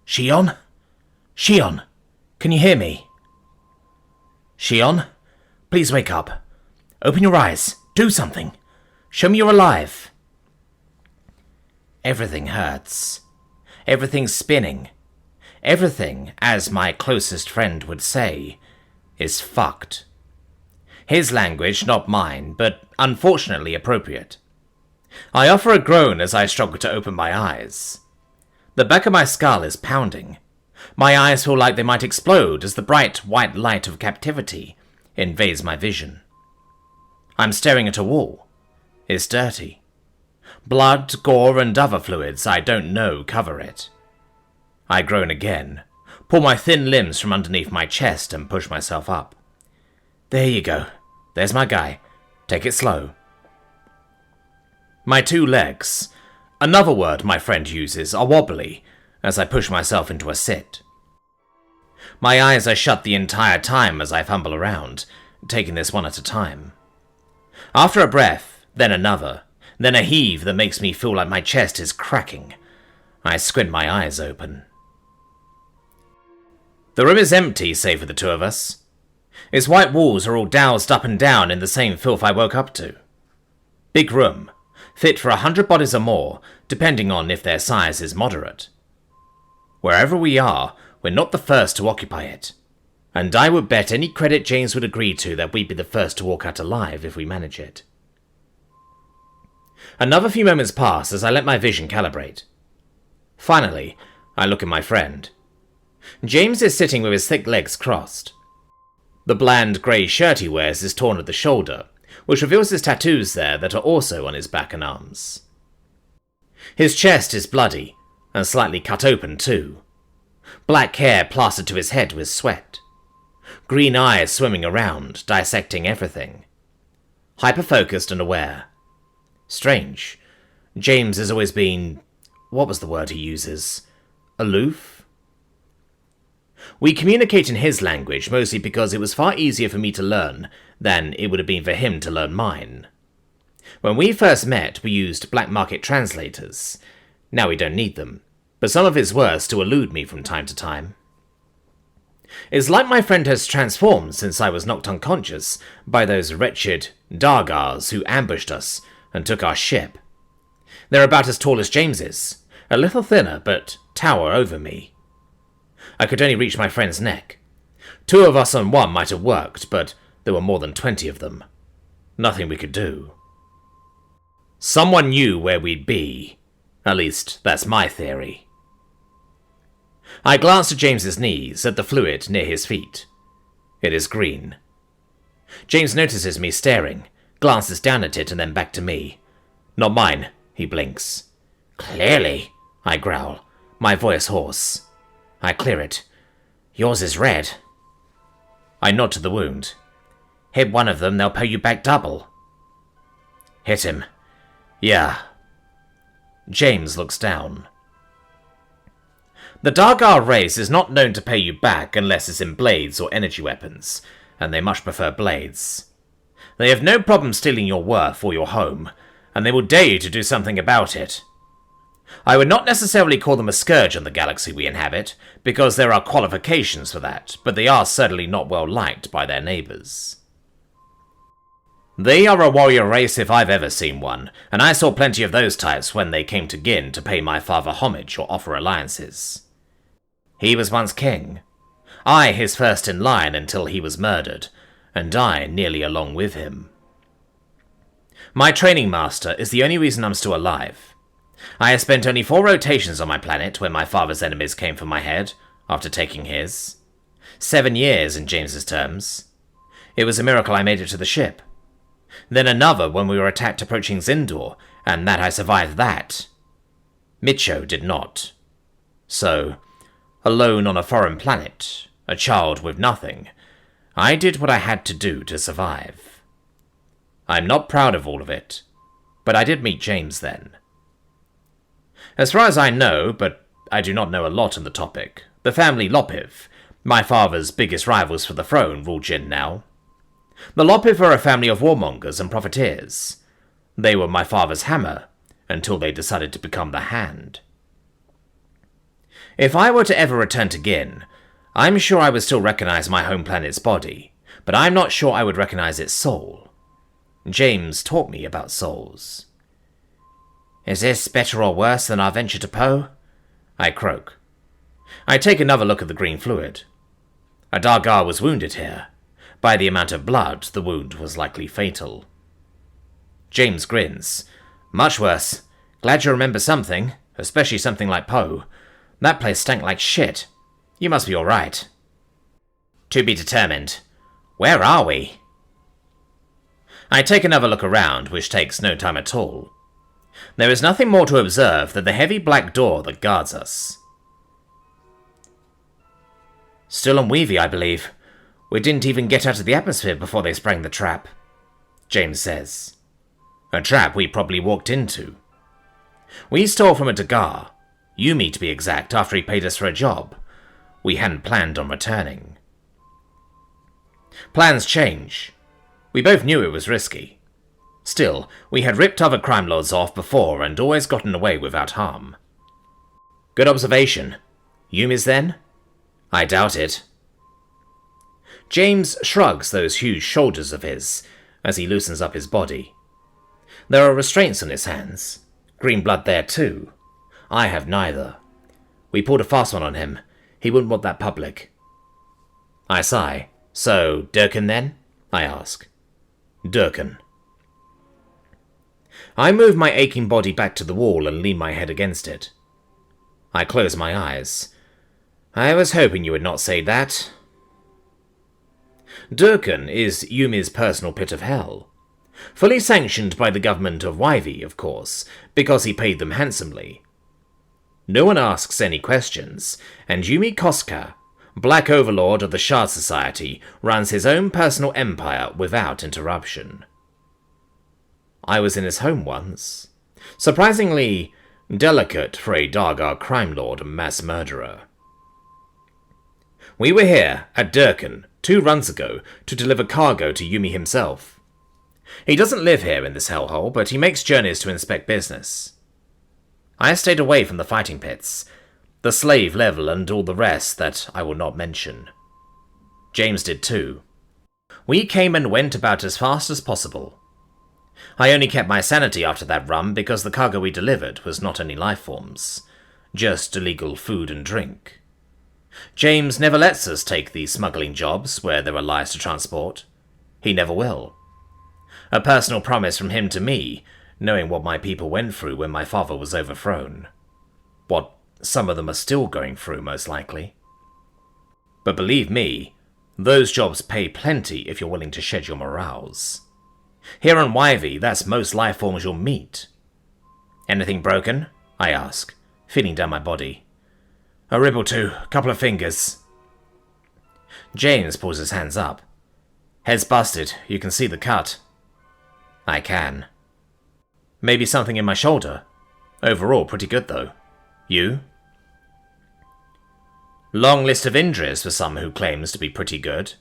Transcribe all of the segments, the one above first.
Shion? Shion, can you hear me? Shion, please wake up. Open your eyes. Do something. Show me you're alive. Everything hurts. Everything's spinning. Everything, as my closest friend would say, is fucked. His language, not mine, but unfortunately appropriate. I offer a groan as I struggle to open my eyes. The back of my skull is pounding. My eyes feel like they might explode as the bright white light of captivity invades my vision. I'm staring at a wall. It's dirty. Blood, gore, and other fluids I don't know cover it. I groan again, pull my thin limbs from underneath my chest and push myself up. There you go. There's my guy. Take it slow. My two legs, another word my friend uses, are wobbly as I push myself into a sit. My eyes are shut the entire time as I fumble around, taking this one at a time. After a breath, then another, then a heave that makes me feel like my chest is cracking. I squint my eyes open. The room is empty save for the two of us. Its white walls are all doused up and down in the same filth I woke up to. Big room, fit for 100 bodies or more, depending on if their size is moderate. Wherever we are, we're not the first to occupy it, and I would bet any credit James would agree to that we'd be the first to walk out alive if we manage it. Another few moments pass as I let my vision calibrate. Finally, I look at my friend. James is sitting with his thick legs crossed. The bland grey shirt he wears is torn at the shoulder, which reveals his tattoos there that are also on his back and arms. His chest is bloody, and slightly cut open too. Black hair plastered to his head with sweat. Green eyes swimming around, dissecting everything. Hyper-focused and aware. Strange. James has always been... what was the word he uses? Aloof? We communicate in his language mostly because it was far easier for me to learn than it would have been for him to learn mine. When we first met, we used black market translators. Now we don't need them, but some of his words still elude me from time to time. It's like my friend has transformed since I was knocked unconscious by those wretched Dargars who ambushed us and took our ship. They're about as tall as James is, a little thinner, but tower over me. I could only reach my friend's neck. 2 of us on one might have worked, but there were more than 20 of them. Nothing we could do. Someone knew where we'd be. At least, that's my theory. I glanced at James's knees, at the fluid near his feet. It is green. James notices me staring, glances down at it and then back to me. Not mine, he blinks. Clearly, I growl, my voice hoarse. I clear it. Yours is red. I nod to the wound. Hit one of them, they'll pay you back double. Hit him. Yeah. James looks down. The Dargar race is not known to pay you back unless it's in blades or energy weapons, and they much prefer blades. They have no problem stealing your worth or your home, and they will dare you to do something about it. I would not necessarily call them a scourge on the galaxy we inhabit, because there are qualifications for that, but they are certainly not well liked by their neighbours. They are a warrior race if I've ever seen one, and I saw plenty of those types when they came to Gin to pay my father homage or offer alliances. He was once king. I his first in line until he was murdered, and I nearly along with him. My training master is the only reason I'm still alive. I have spent only 4 rotations on my planet when my father's enemies came for my head, after taking his. 7 years in James's terms. It was a miracle I made it to the ship. Then another when we were attacked approaching Zindor, and that I survived that. Micho did not. So, alone on a foreign planet, a child with nothing, I did what I had to do to survive. I'm not proud of all of it, but I did meet James then. As far as I know, but I do not know a lot on the topic, the family Lopiv, my father's biggest rivals for the throne, rule Jin now. The Lopiv are a family of warmongers and profiteers. They were my father's hammer, until they decided to become the hand. If I were to ever return to Gin, I'm sure I would still recognize my home planet's body, but I'm not sure I would recognize its soul. James taught me about souls. Is this better or worse than our venture to Poe? I croak. I take another look at the green fluid. A Dargar was wounded here. By the amount of blood, the wound was likely fatal. James grins. Much worse. Glad you remember something, especially something like Poe. That place stank like shit. You must be alright. To be determined. Where are we? I take another look around, which takes no time at all. There is nothing more to observe than the heavy black door that guards us. Still on Weavy, I believe. We didn't even get out of the atmosphere before they sprang the trap, James says. A trap we probably walked into. We stole from a Dagar, Yumi to be exact, after he paid us for a job. We hadn't planned on returning. Plans change. We both knew it was risky. Still, we had ripped other crime lords off before and always gotten away without harm. Good observation. Yumi's then? I doubt it. James shrugs those huge shoulders of his as he loosens up his body. There are restraints on his hands. Green blood there too. I have neither. We pulled a fast one on him. He wouldn't want that public. I sigh. So, Durkin then? I ask. Durkin. I move my aching body back to the wall and lean my head against it. I close my eyes. I was hoping you would not say that. Durkin is Yumi's personal pit of hell. Fully sanctioned by the government of Wyvie, of course, because he paid them handsomely. No one asks any questions, and Yumi Koska, Black Overlord of the Shard Society, runs his own personal empire without interruption. I was in his home once. Surprisingly delicate for a Dargar crime lord and mass murderer. We were here, at Durkin, 2 runs ago, to deliver cargo to Yumi himself. He doesn't live here in this hellhole, but he makes journeys to inspect business. I stayed away from the fighting pits, the slave level and all the rest that I will not mention. James did too. We came and went about as fast as possible. I only kept my sanity after that run because the cargo we delivered was not any life forms, just illegal food and drink. James never lets us take these smuggling jobs where there are lives to transport. He never will. A personal promise from him to me, knowing what my people went through when my father was overthrown. What some of them are still going through, most likely. But believe me, those jobs pay plenty if you're willing to shed your morals. Here on Wyvie, that's most life forms you'll meet. Anything broken? I ask, feeling down my body. A rib or two, couple of fingers. James pulls his hands up. Head's busted, you can see the cut. I can. Maybe something in my shoulder. Overall, pretty good though. You? Long list of injuries for some who claims to be pretty good.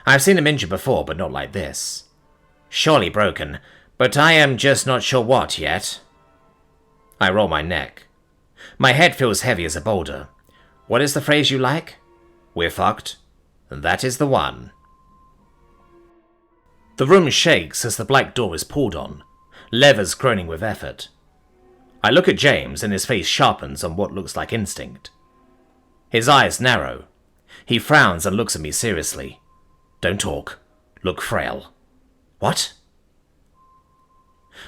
I've seen him injured before, but not like this. Surely broken, but I am just not sure what yet. I roll my neck. My head feels heavy as a boulder. What is the phrase you like? We're fucked. That is the one. The room shakes as the black door is pulled on, levers groaning with effort. I look at James and his face sharpens on what looks like instinct. His eyes narrow. He frowns and looks at me seriously. Don't talk. Look frail. What?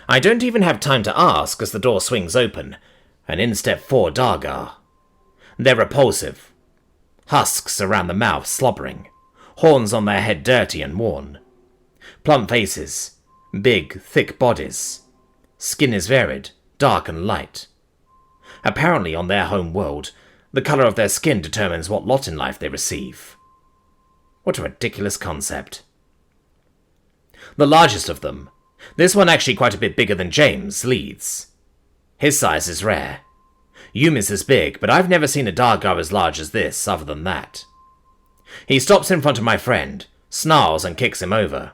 I don't even have time to ask as the door swings open, and in step 4 Dargar. They're repulsive. Husks around the mouth slobbering, horns on their head dirty and worn. Plump faces, big, thick bodies. Skin is varied, dark and light. Apparently on their home world, the colour of their skin determines what lot in life they receive. What a ridiculous concept. The largest of them, this one actually quite a bit bigger than James, leads. His size is rare. Yumi's is big, but I've never seen a Dargar as large as this, other than that. He stops in front of my friend, snarls and kicks him over.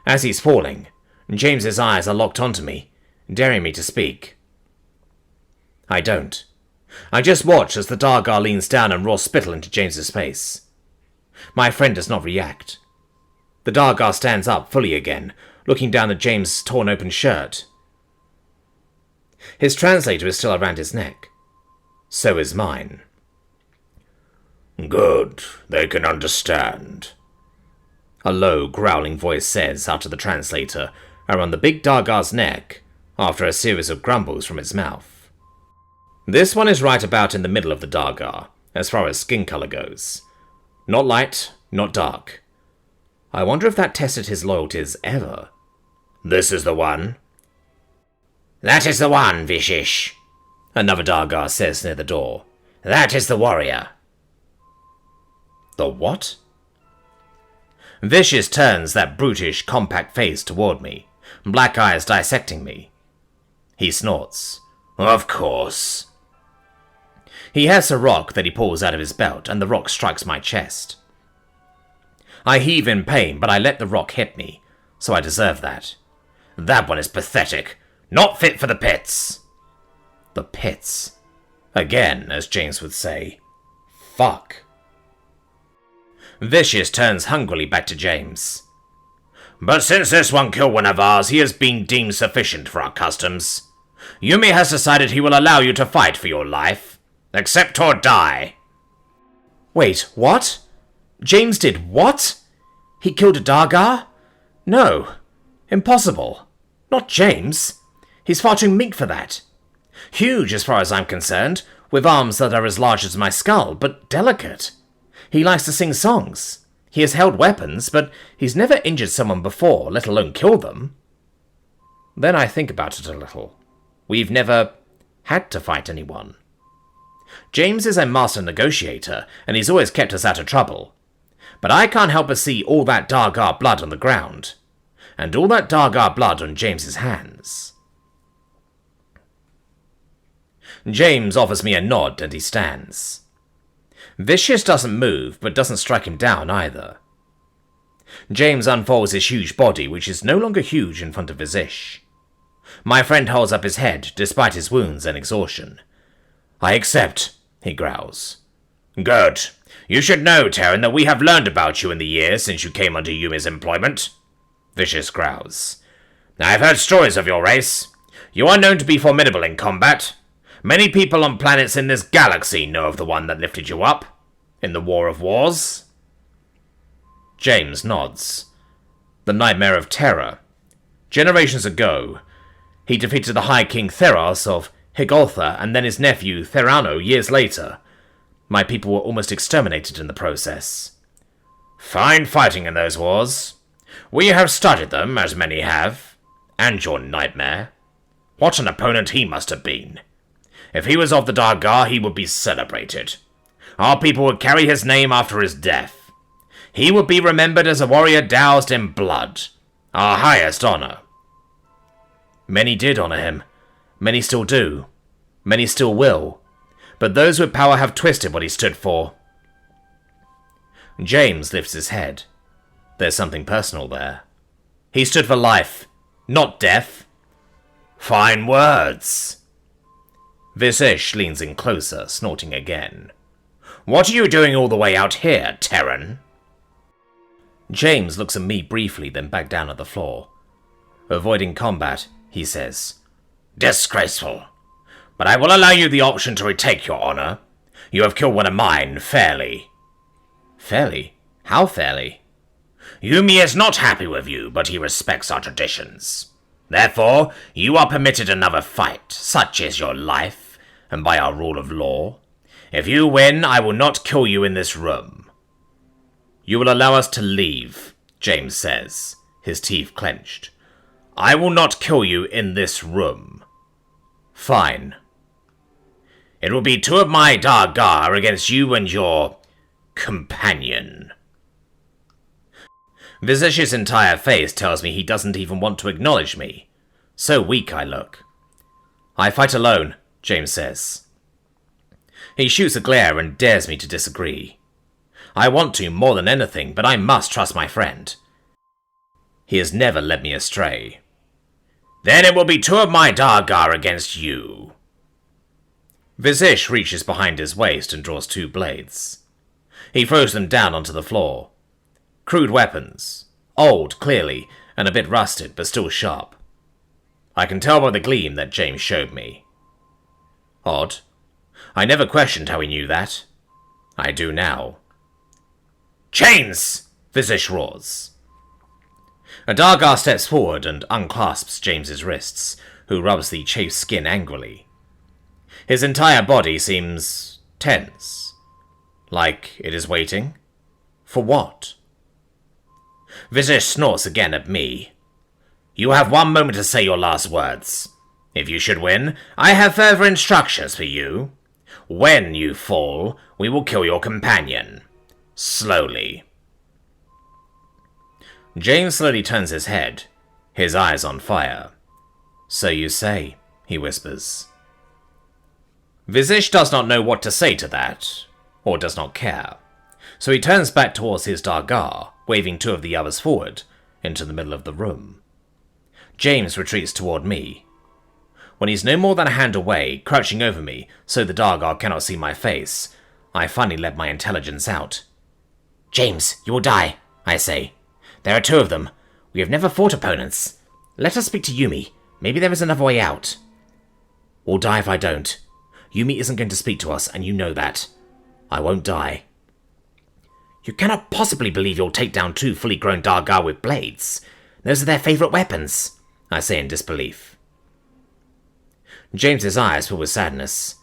As he's falling, James's eyes are locked onto me, daring me to speak. I don't. I just watch as the Dargar leans down and roars spittle into James's face. My friend does not react. The Dargar stands up fully again, looking down at James' torn open shirt. His translator is still around his neck. So is mine. Good, they can understand, a low, growling voice says out of the translator around the big Dargar's neck after a series of grumbles from its mouth. This one is right about in the middle of the Dargar, as far as skin color goes. Not light, not dark. I wonder if that tested his loyalties ever. This is the one. That is the one, Vishish, another Dargar says near the door. That is the warrior. The what? Vicious turns that brutish, compact face toward me, black eyes dissecting me. He snorts. Of course. He has a rock that he pulls out of his belt, and the rock strikes my chest. I heave in pain, but I let the rock hit me, so I deserve that. That one is pathetic. Not fit for the pits. The pits. Again, as James would say. Fuck. Vicious turns hungrily back to James. But since this one killed one of ours, he has been deemed sufficient for our customs. Yumi has decided he will allow you to fight for your life. Accept or die. Wait, what? James did what? He killed a Dargar? No. Impossible. Not James. He's far too meek for that. Huge as far as I'm concerned, with arms that are as large as my skull, but delicate. He likes to sing songs. He has held weapons, but he's never injured someone before, let alone killed them. Then I think about it a little. We've never had to fight anyone. James is a master negotiator, and he's always kept us out of trouble. But I can't help but see all that Dargar blood on the ground, and all that Dargar blood on James's hands. James offers me a nod, and he stands. Vicious doesn't move, but doesn't strike him down either. James unfolds his huge body, which is no longer huge in front of his ish. My friend holds up his head, despite his wounds and exhaustion. I accept, he growls. Good. You should know, Terran, that we have learned about you in the years since you came under Yumi's employment. Vicious growls. I have heard stories of your race. You are known to be formidable in combat. Many people on planets in this galaxy know of the one that lifted you up in the War of Wars. James nods. The Nightmare of Terror. Generations ago, he defeated the High King Theros of Higoltha and then his nephew Therano years later. My people were almost exterminated in the process. Fine fighting in those wars. We have studied them, as many have. And your nightmare. What an opponent he must have been. If he was of the Dargar, he would be celebrated. Our people would carry his name after his death. He would be remembered as a warrior doused in blood. Our highest honor. Many did honor him. Many still do. Many still will. But those with power have twisted what he stood for. James lifts his head. There's something personal there. He stood for life, not death. Fine words. Visish leans in closer, snorting again. What are you doing all the way out here, Terran? James looks at me briefly, then back down at the floor. Avoiding combat, he says. Disgraceful. But I will allow you the option to retake your honor. You have killed one of mine, fairly. Fairly? How fairly? Yumi is not happy with you, but he respects our traditions. Therefore, you are permitted another fight. Such is your life, and by our rule of law. If you win, I will not kill you in this room. You will allow us to leave, James says, his teeth clenched. I will not kill you in this room. Fine. It will be 2 of my Dargar against you and your companion. Visish's entire face tells me he doesn't even want to acknowledge me. So weak I look. I fight alone, James says. He shoots a glare and dares me to disagree. I want to more than anything, but I must trust my friend. He has never led me astray. Then it will be 2 of my Dargar against you. Vizish reaches behind his waist and draws 2 blades. He throws them down onto the floor. Crude weapons. Old, clearly, and a bit rusted, but still sharp. I can tell by the gleam that James showed me. Odd. I never questioned how he knew that. I do now. "Chains!" Vizish roars. A Dargar steps forward and unclasps James's wrists, who rubs the chafed skin angrily. His entire body seems tense. Like it is waiting? For what? Vizish snorts again at me. "You have 1 moment to say your last words. If you should win, I have further instructions for you. When you fall, we will kill your companion. Slowly." James slowly turns his head, his eyes on fire. "So you say," he whispers. Vizish does not know what to say to that, or does not care, so he turns back towards his Dargar, waving 2 of the others forward, into the middle of the room. James retreats toward me. When he's no more than a hand away, crouching over me so the Dargar cannot see my face, I finally let my intelligence out. "James, you will die," I say. "There are 2 of them. We have never fought opponents. Let us speak to Yumi. Maybe there is another way out." "We'll die if I don't. Yumi isn't going to speak to us, and you know that. I won't die." "You cannot possibly believe you'll take down 2 fully grown Dargar with blades. Those are their favourite weapons," I say in disbelief. James's eyes fill with sadness.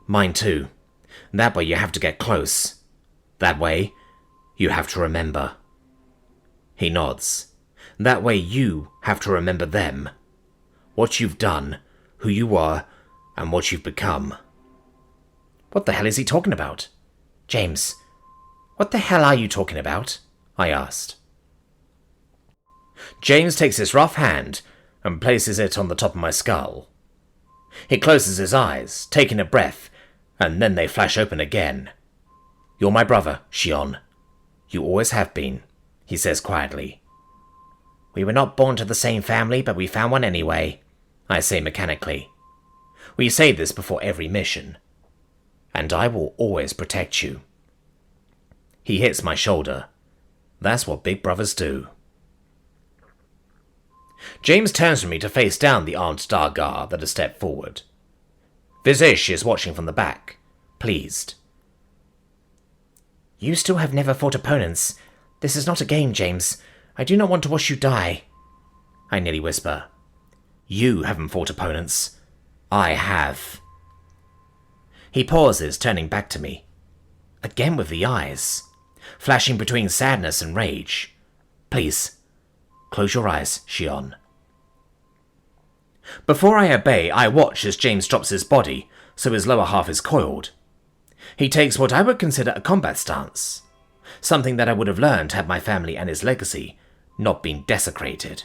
"Mine too. That way you have to get close. That way, you have to remember." He nods. "That way you have to remember them. What you've done, who you were, and what you've become." What the hell is he talking about? "James, what the hell are you talking about?" I asked. James takes his rough hand and places it on the top of my skull. He closes his eyes, taking a breath, and then they flash open again. "You're my brother, Shion. You always have been," he says quietly. "We were not born to the same family, but we found one anyway," I say mechanically. We say this before every mission. "And I will always protect you." He hits my shoulder. That's what big brothers do. James turns from me to face down the armed Dargar that has stepped forward. Vizish is watching from the back, pleased. "You still have never fought opponents. This is not a game, James. I do not want to watch you die," I nearly whisper. "You haven't fought opponents. I have." He pauses, turning back to me. Again with the eyes, flashing between sadness and rage. "Please, close your eyes, Shion." Before I obey, I watch as James drops his body, so his lower half is coiled. He takes what I would consider a combat stance, something that I would have learned had my family and his legacy not been desecrated.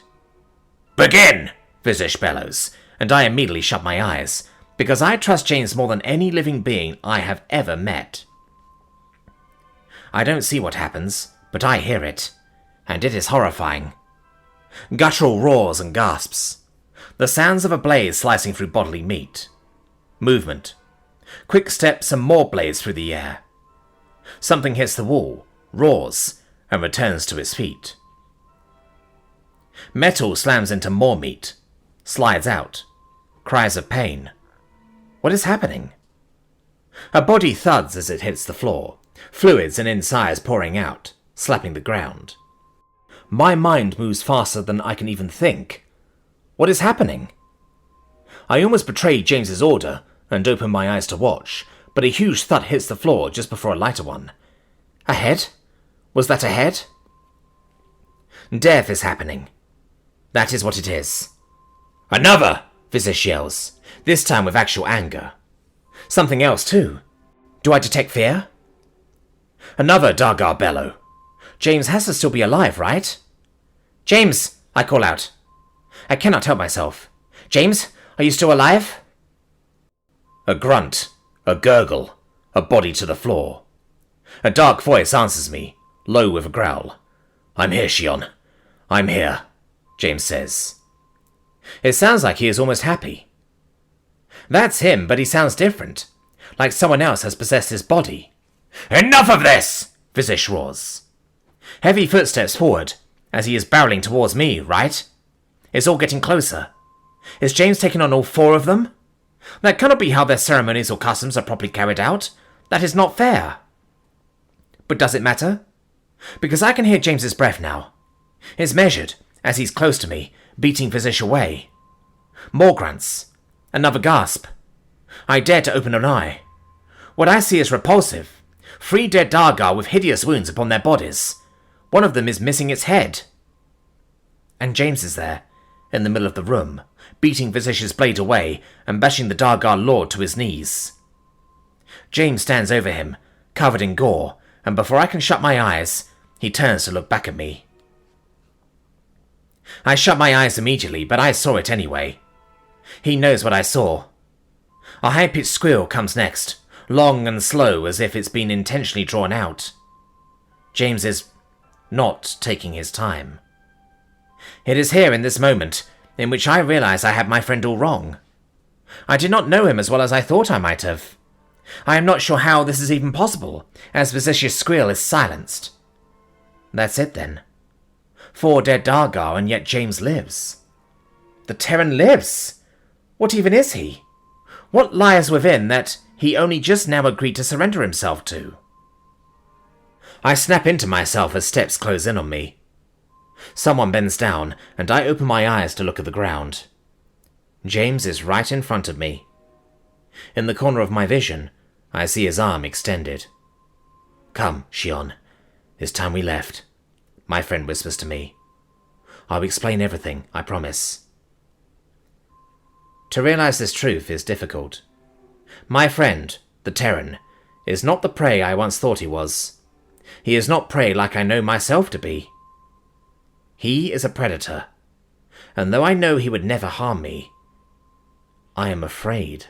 "Begin!" Vizish bellows, and I immediately shut my eyes, because I trust James more than any living being I have ever met. I don't see what happens, but I hear it, and it is horrifying. Guttural roars and gasps. The sounds of a blade slicing through bodily meat. Movement. Quick steps and more blades through the air. Something hits the wall, roars, and returns to its feet. Metal slams into more meat, slides out. Cries of pain. What is happening? A body thuds as it hits the floor, fluids and insides pouring out, slapping the ground. My mind moves faster than I can even think. What is happening? I almost betrayed James's order and opened my eyes to watch, but a huge thud hits the floor just before a lighter one. A head? Was that a head? Death is happening. That is what it is. "Another!" Vizish yells, this time with actual anger. Something else too. Do I detect fear? Another Dargar bellow. James has to still be alive, right? "James!" I call out. I cannot help myself. "James, are you still alive?" A grunt, a gurgle, a body to the floor. A dark voice answers me, low with a growl. "I'm here, Shion. I'm here," James says. It sounds like he is almost happy. That's him, but he sounds different. like someone else has possessed his body. Enough of this! Vishish roars. Heavy footsteps forward, as he is barreling towards me, right? It's all getting closer. Is James taking on all 4 of them? That cannot be how their ceremonies or customs are properly carried out. That is not fair. But does it matter? Because I can hear James's breath now. It's measured, as he's close to me, beating Vishish away. More grunts. Another gasp. I dare to open an eye. What I see is repulsive. 3 dead Dargar with hideous wounds upon their bodies. One of them is missing its head. And James is there, in the middle of the room, beating Vishish's blade away and bashing the Dargar Lord to his knees. James stands over him, covered in gore, and before I can shut my eyes, he turns to look back at me. I shut my eyes immediately, but I saw it anyway. He knows what I saw. A high-pitched squeal comes next, long and slow as if it's been intentionally drawn out. James is not taking his time. It is here in this moment in which I realize I had my friend all wrong. I did not know him as well as I thought I might have. I am not sure how this is even possible, as Vishish's squeal is silenced. That's it then. 4 dead Dargar, and yet James lives. The Terran lives! What even is he? What lies within that he only just now agreed to surrender himself to? I snap into myself as steps close in on me. Someone bends down, and I open my eyes to look at the ground. James is right in front of me. In the corner of my vision, I see his arm extended. "Come, Shion. It's time we left," my friend whispers to me. "I'll explain everything, I promise." To realize this truth is difficult. My friend, the Terran, is not the prey I once thought he was. He is not prey like I know myself to be. He is a predator, and though I know he would never harm me, I am afraid.